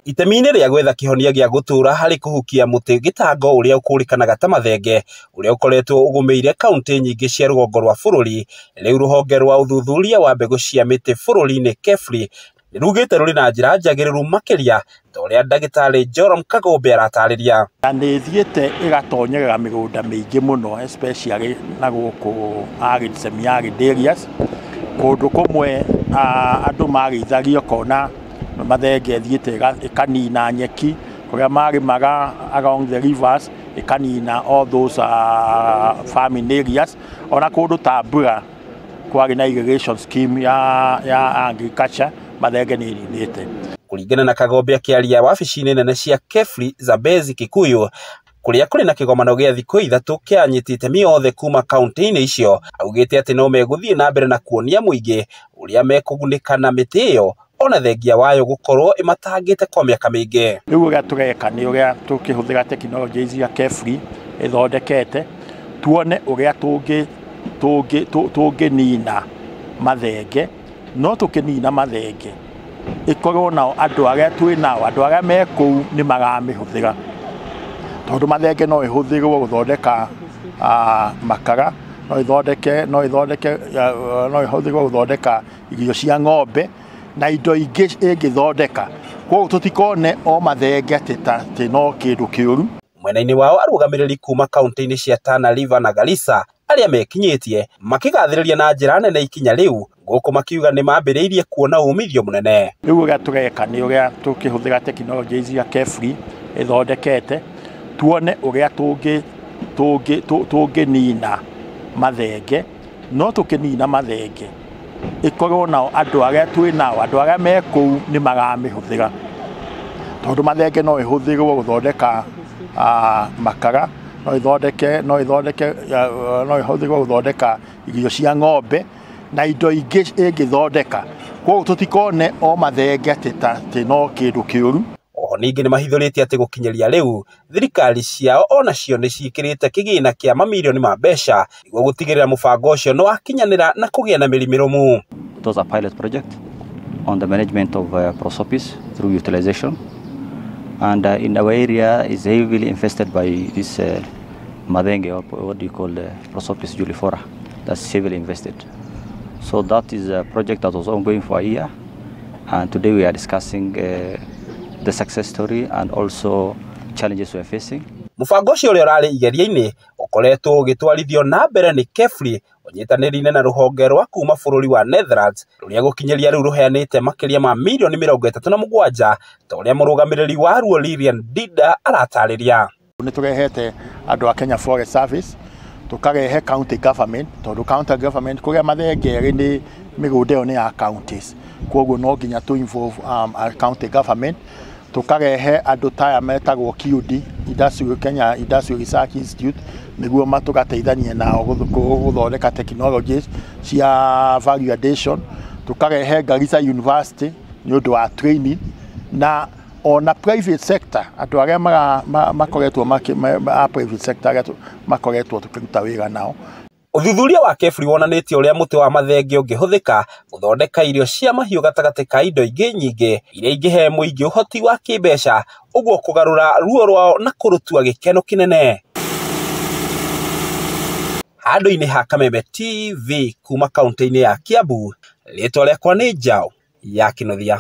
Itemi-inĩ rĩa gwetha kĩhonia gĩa gũtũũra harĩ kũhukia mũtĩ gĩtango ũrĩa ũkũrĩkanaga ta mathenge ũrĩa ũkoretwo ũgũmĩire kaunti nyingĩ cia rũgongo rwa bũrũri, rĩu rũhonge rwa ũthuthuria wa mbegũ cia mĩtĩ bũrũri-inĩ KEFRI nĩrugĩte rũrĩ na njĩra njagĩrĩru makĩria ta ũrĩa ndagĩtarĩ Joram Kagombe aratarĩria. Nĩ thiĩte ĩgatonyerera mĩgũnda mĩingĩ mũno, especially na gũkũ semi-arid areas, kũndũ kũmwe andũ magĩithagia kona mathenge thiĩte ĩkanina nyeki kũrĩa marĩmaga along the rivers, ĩkanina all those farming areas, ona kũndũ ta Mbura kwarĩ na irrigation scheme ya agriculture mathenge nĩ ininĩte. Kũringana na Kagombe akĩaria wabici-inĩ nene cia KEFRI Zambezi Kikuyu, kũrĩa kũrĩ na kĩgomano gĩa thikũ 3 kĩa anyiti itemi othe kuma kaunti-inĩ icio, augĩte atĩ no megũthiĩ na mbere na kuonia mũingĩ ũrĩa mekũgunĩka na mĩtĩ ĩyo ona thengia wayo gũkorwo ĩmatangĩte kwa mĩaka mĩingĩ. Rĩu ũrĩa tũreka nĩ ũrĩa tũkĩhũthĩra tekinoronjĩ cia KEFRI ĩthondekete, tuone ũrĩa tũngĩnina mathenge, no tũkĩnina mathenge ĩkorwo nao andũ arĩa twĩnao, andũ arĩa me kũu nĩ maramĩhũthĩra, tondũ mathenge no ĩhũthĩrwo gũthondeka makara, no ĩhũthĩrwo gũthondeka irio cia ng'ombe na indo ingĩ ĩngĩthondeka. Koguo tũtikone o mathenge atĩ no kĩndũ kĩũru. Mwena-inĩ wao arũgamĩrĩri kuma kaunti-inĩ cia Tana River na Garissa arĩa mekinyĩtie makĩgathĩrĩria na njĩra nene ikinya rĩu, gũkũ makiuga nĩ mambĩrĩirie kuona umithio mũnene. Rĩu ũrĩa tũreka nĩ ũrĩa tũkĩhũthĩra tekinoronjĩ cia KEFRI ĩthondekete, tuone ũrĩa tũngĩnina mathenge, no tũkĩnina mathenge ĩkorwo nao andũ arĩa twĩnao, andũ arĩa me kũu nĩ maramĩhũthĩra, tondũ mathenge no ĩhũthĩrwo gũthondeka makara, no ĩhũthĩrwo gũthondeka irio cia ng'ombe na indo ingĩ ĩngĩthondeka. Koguo tũtikone o mathenge atĩ no kĩndũ kĩũru. Oho ningĩ nĩ mahithũrĩtie atĩ gũkinyĩria rĩu thirikari ciao onacio nĩ ciĩkĩrĩte kĩgĩna kĩa mamirioni ma mbeca nĩguo gũtigĩrĩra mũbango ũcio nĩ wakinyanĩra na kũgĩa na mĩrimĩrũmu. It was a pilot project on the management of prosopis through utilization, and in our area is heavily infested by this madenge, or what do you call prosopis julifora, that's heavily invested. So that is a project that was ongoing for a year, and today we are discussing the success story and also challenges we are facing. Mũbango ũcio ũrĩa ũrarĩ igeria-inĩ ũkoretwo ũgĩtwarithio na mbere nĩ KEFRI ũnyitanĩri-inĩ na rũhonge rwa kuma bũrũri wa Netherlands rũrĩa gũkinyĩria rĩu rũheanĩte makĩria ma mirioni 37 ta ũrĩa mũrũgamĩrĩri wa ruo Lilian Dida aratarĩria. Nĩ tũrehete andũ a Kenya Forest Service, tũkarehe county government, tondũ county government kũrĩa mathenge nĩ mĩgũnda ĩyo nĩ ya counties, koguo no nginya to involve county government. Tukarehe andũ taya metagwo QD, Kenya Industrial Research Institute, nĩguo matũgateithanie nao gũthondeka technologies cia value addition. Tukarehe Garissa University nĩ ũndũ wa training, na ona private sector, andũ arĩa makoretwo private sector arĩa makoretwo tũkĩruta wĩra nao. Ũthuthuria wa KEFRI wonanĩtie ũrĩa mũtĩ wa mathenge ũngĩhũthĩka gũthondeka irio cia mahiũ gatagatĩ ka indo ingĩ nyingĩ iria ingĩhe mũingĩ ũhoti wa kĩmbeca, ũguo kũgarũra ruo rwao na kũrũtua gĩkeno kĩnene. Handũ-inĩ ha Kameme TV kuma kaunti-inĩ ya Kiambu, rĩtwa rĩakwa nĩ Njau ya Kĩnuthia.